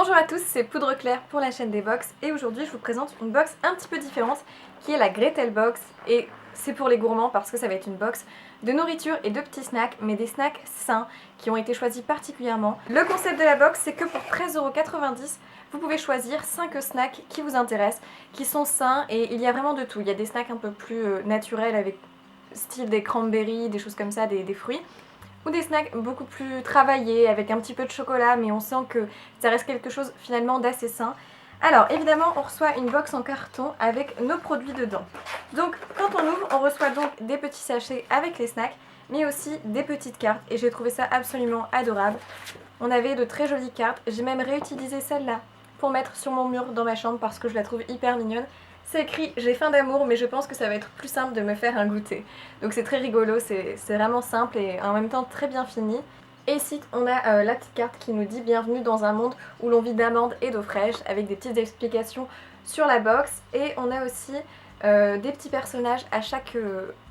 Bonjour à tous, c'est Poudre Claire pour la chaîne des box et aujourd'hui je vous présente une box un petit peu différente qui est la Gretel Box et c'est pour les gourmands parce que ça va être une box de nourriture et de petits snacks mais des snacks sains qui ont été choisis particulièrement. Le concept de la box c'est que pour 13,90 € vous pouvez choisir 5 snacks qui vous intéressent, qui sont sains et il y a vraiment de tout. Il y a des snacks un peu plus naturels avec style des cranberries, des choses comme ça, des fruits. Ou des snacks beaucoup plus travaillés avec un petit peu de chocolat mais on sent que ça reste quelque chose finalement d'assez sain. Alors évidemment on reçoit une box en carton avec nos produits dedans. Donc quand on ouvre on reçoit donc des petits sachets avec les snacks mais aussi des petites cartes et j'ai trouvé ça absolument adorable. On avait de très jolies cartes, j'ai même réutilisé celle-là pour mettre sur mon mur dans ma chambre parce que je la trouve hyper mignonne. C'est écrit j'ai faim d'amour mais je pense que ça va être plus simple de me faire un goûter. Donc c'est très rigolo, c'est vraiment simple et en même temps très bien fini. Et ici on a la petite carte qui nous dit bienvenue dans un monde où l'on vit d'amandes et d'eau fraîche avec des petites explications sur la box. Et on a aussi des petits personnages à chaque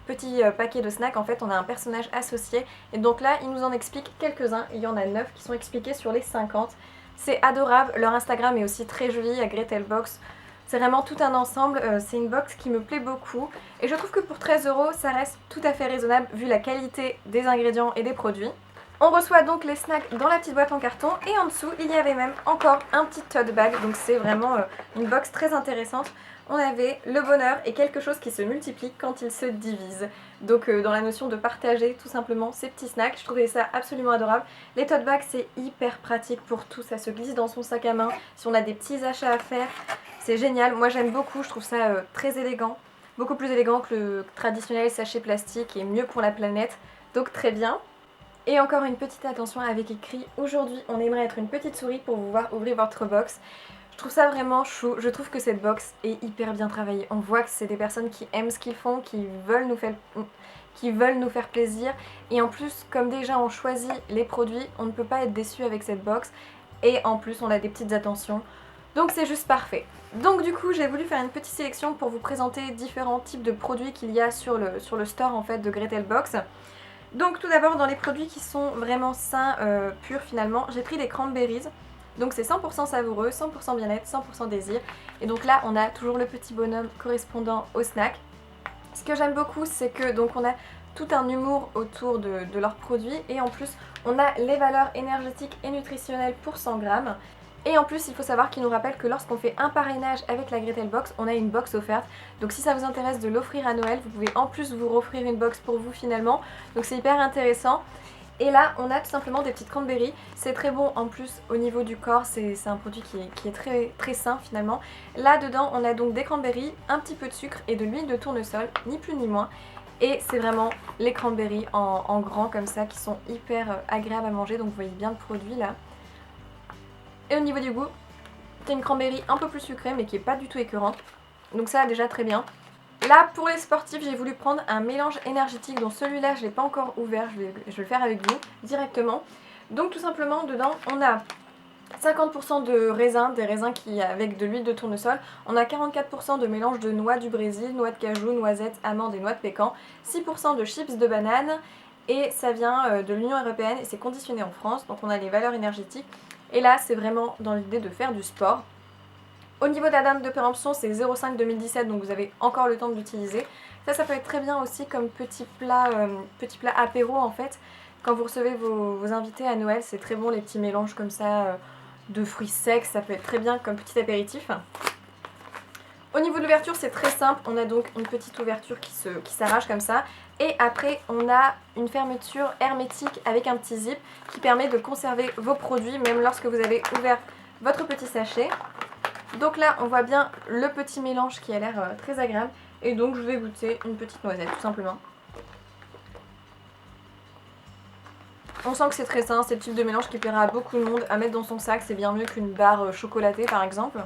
petit paquet de snacks. En fait on a un personnage associé et donc là il nous en explique quelques-uns. Il y en a 9 qui sont expliqués sur les 50. C'est adorable, leur Instagram est aussi très joli à Gretel Box. C'est vraiment tout un ensemble, c'est une box qui me plaît beaucoup et je trouve que pour 13 € ça reste tout à fait raisonnable vu la qualité des ingrédients et des produits. On reçoit donc les snacks dans la petite boîte en carton et en dessous il y avait même encore un petit tote bag, donc c'est vraiment une box très intéressante. On avait le bonheur et quelque chose qui se multiplie quand il se divise. Donc dans la notion de partager tout simplement ces petits snacks, je trouvais ça absolument adorable. Les tote bags c'est hyper pratique pour tout, ça se glisse dans son sac à main si on a des petits achats à faire. C'est génial, moi j'aime beaucoup, je trouve ça très élégant. Beaucoup plus élégant que le traditionnel sachet plastique et mieux pour la planète, donc très bien. Et encore une petite attention avec écrit aujourd'hui on aimerait être une petite souris pour vous voir ouvrir votre box. Je trouve ça vraiment chou, je trouve que cette box est hyper bien travaillée. On voit que c'est des personnes qui aiment ce qu'ils font, qui veulent nous faire plaisir. Et en plus, comme déjà on choisit les produits, on ne peut pas être déçu avec cette box. Et en plus on a des petites attentions. Donc c'est juste parfait. Donc du coup j'ai voulu faire une petite sélection pour vous présenter différents types de produits qu'il y a sur le store en fait de Gretel Box. Donc tout d'abord dans les produits qui sont vraiment sains, purs finalement, j'ai pris des cranberries. Donc c'est 100% savoureux, 100% bien-être, 100% désir. Et donc là on a toujours le petit bonhomme correspondant au snack. Ce que j'aime beaucoup c'est que donc on a tout un humour autour de leurs produits et en plus on a les valeurs énergétiques et nutritionnelles pour 100 grammes. Et en plus il faut savoir qu'il nous rappelle que lorsqu'on fait un parrainage avec la Gretel Box, on a une box offerte. Donc si ça vous intéresse de l'offrir à Noël, vous pouvez en plus vous offrir une box pour vous finalement. Donc c'est hyper intéressant. Et là on a tout simplement des petites cranberries, c'est très bon en plus au niveau du corps, c'est un produit qui est très, très sain finalement. Là dedans on a donc des cranberries, un petit peu de sucre et de l'huile de tournesol, ni plus ni moins. Et c'est vraiment les cranberries en grand comme ça qui sont hyper agréables à manger, donc vous voyez bien le produit là. Et au niveau du goût, c'est une cranberry un peu plus sucrée mais qui est pas du tout écœurante. Donc ça déjà très bien. Là pour les sportifs j'ai voulu prendre un mélange énergétique dont celui-là je ne l'ai pas encore ouvert, je vais le faire avec vous directement. Donc tout simplement dedans on a 50% de raisins, des raisins avec de l'huile de tournesol. On a 44% de mélange de noix du Brésil, noix de cajou, noisettes, amandes et noix de pécan. 6% de chips de banane et ça vient de l'Union Européenne et c'est conditionné en France. Donc on a les valeurs énergétiques. Et là c'est vraiment dans l'idée de faire du sport. Au niveau de la date de péremption c'est 05 2017 donc vous avez encore le temps de l'utiliser. Ça peut être très bien aussi comme petit plat apéro en fait. Quand vous recevez vos invités à Noël c'est très bon les petits mélanges comme ça de fruits secs, ça peut être très bien comme petit apéritif. Au niveau de l'ouverture c'est très simple, on a donc une petite ouverture qui s'arrache comme ça. Et après on a une fermeture hermétique avec un petit zip qui permet de conserver vos produits même lorsque vous avez ouvert votre petit sachet. Donc là on voit bien le petit mélange qui a l'air très agréable. Et donc je vais goûter une petite noisette tout simplement. On sent que c'est très sain, c'est le type de mélange qui plaira à beaucoup de monde. À mettre dans son sac, c'est bien mieux qu'une barre chocolatée par exemple.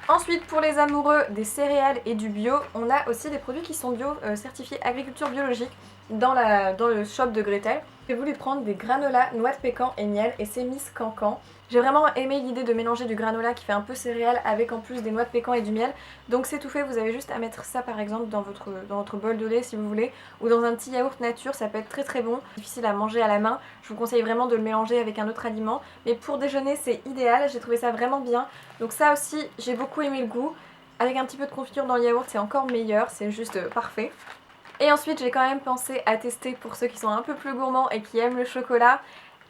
Ensuite, pour les amoureux des céréales et du bio, on a aussi des produits qui sont bio, certifiés agriculture biologique dans le shop de Gretel. J'ai voulu prendre des granolas, noix de pécan et miel et c'est Miss Cancan. J'ai vraiment aimé l'idée de mélanger du granola qui fait un peu céréales avec en plus des noix de pécan et du miel. Donc c'est tout fait, vous avez juste à mettre ça par exemple dans votre bol de lait si vous voulez, ou dans un petit yaourt nature, ça peut être très très bon. Difficile à manger à la main, je vous conseille vraiment de le mélanger avec un autre aliment. Mais pour déjeuner c'est idéal, j'ai trouvé ça vraiment bien. Donc ça aussi, j'ai beaucoup aimé le goût. Avec un petit peu de confiture dans le yaourt, c'est encore meilleur, c'est juste parfait. Et ensuite j'ai quand même pensé à tester, pour ceux qui sont un peu plus gourmands et qui aiment le chocolat,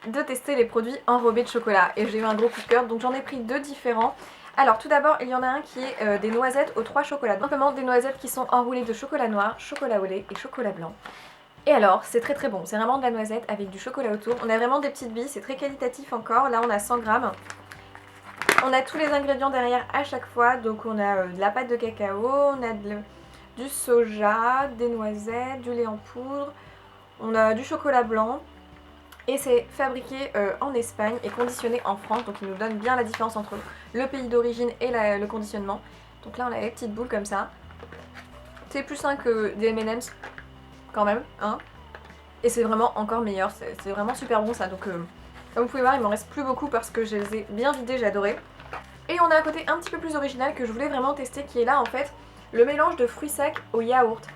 de tester les produits enrobés de chocolat. Et j'ai eu un gros coup de cœur, donc j'en ai pris 2 différents. Alors tout d'abord, il y en a un qui est des noisettes aux 3 chocolats. Simplement des noisettes qui sont enroulées de chocolat noir, chocolat au lait et chocolat blanc. Et alors, c'est très très bon, c'est vraiment de la noisette avec du chocolat autour. On a vraiment des petites billes, c'est très qualitatif encore. Là on a 100 grammes. On a tous les ingrédients derrière à chaque fois, donc on a de la pâte de cacao, on a du soja, des noisettes, du lait en poudre, on a du chocolat blanc. Et c'est fabriqué en Espagne et conditionné en France, donc il nous donne bien la différence entre le pays d'origine et le conditionnement. Donc là on a les petites boules comme ça. C'est plus sain que des M&M's quand même, hein. Et c'est vraiment encore meilleur, c'est vraiment super bon ça. Donc comme vous pouvez voir, il m'en reste plus beaucoup parce que je les ai bien vidés, j'ai adoré. Et on a un côté un petit peu plus original que je voulais vraiment tester, qui est là en fait le mélange de fruits secs au yaourt.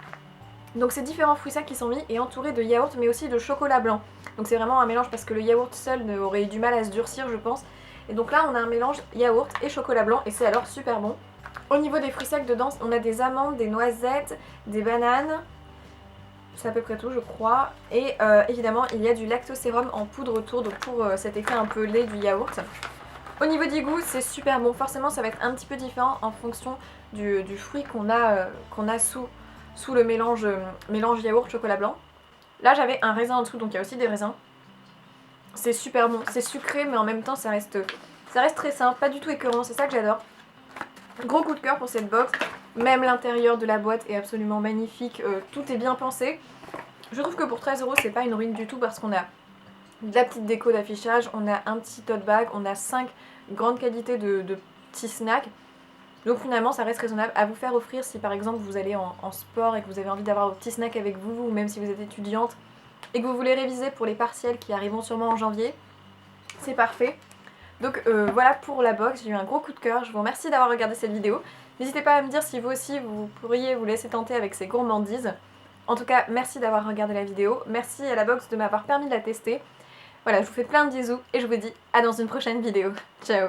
Donc c'est différents fruits secs qui sont mis et entourés de yaourt mais aussi de chocolat blanc. Donc c'est vraiment un mélange parce que le yaourt seul aurait eu du mal à se durcir je pense. Et donc là on a un mélange yaourt et chocolat blanc et c'est alors super bon. Au niveau des fruits secs dedans on a des amandes, des noisettes, des bananes. C'est à peu près tout je crois. Et évidemment il y a du lactosérum en poudre autour, donc pour cet effet un peu lait du yaourt. Au niveau du goût c'est super bon, forcément ça va être un petit peu différent en fonction du fruit qu'on a sous le mélange yaourt chocolat blanc. Là j'avais un raisin en dessous, donc il y a aussi des raisins. C'est super bon, c'est sucré mais en même temps ça reste très simple, pas du tout écœurant, c'est ça que j'adore. Gros coup de cœur pour cette box, même l'intérieur de la boîte est absolument magnifique, tout est bien pensé. Je trouve que pour 13 € c'est pas une ruine du tout parce qu'on a de la petite déco d'affichage, on a un petit tote bag, on a 5 grandes qualités de petits snacks. Donc finalement ça reste raisonnable à vous faire offrir si par exemple vous allez en sport et que vous avez envie d'avoir vos petits snacks avec vous, ou même si vous êtes étudiante et que vous voulez réviser pour les partiels qui arriveront sûrement en janvier. C'est parfait. Donc voilà pour la box, j'ai eu un gros coup de cœur, je vous remercie d'avoir regardé cette vidéo. N'hésitez pas à me dire si vous aussi vous pourriez vous laisser tenter avec ces gourmandises. En tout cas merci d'avoir regardé la vidéo, merci à la box de m'avoir permis de la tester. Voilà, je vous fais plein de bisous et je vous dis à dans une prochaine vidéo. Ciao!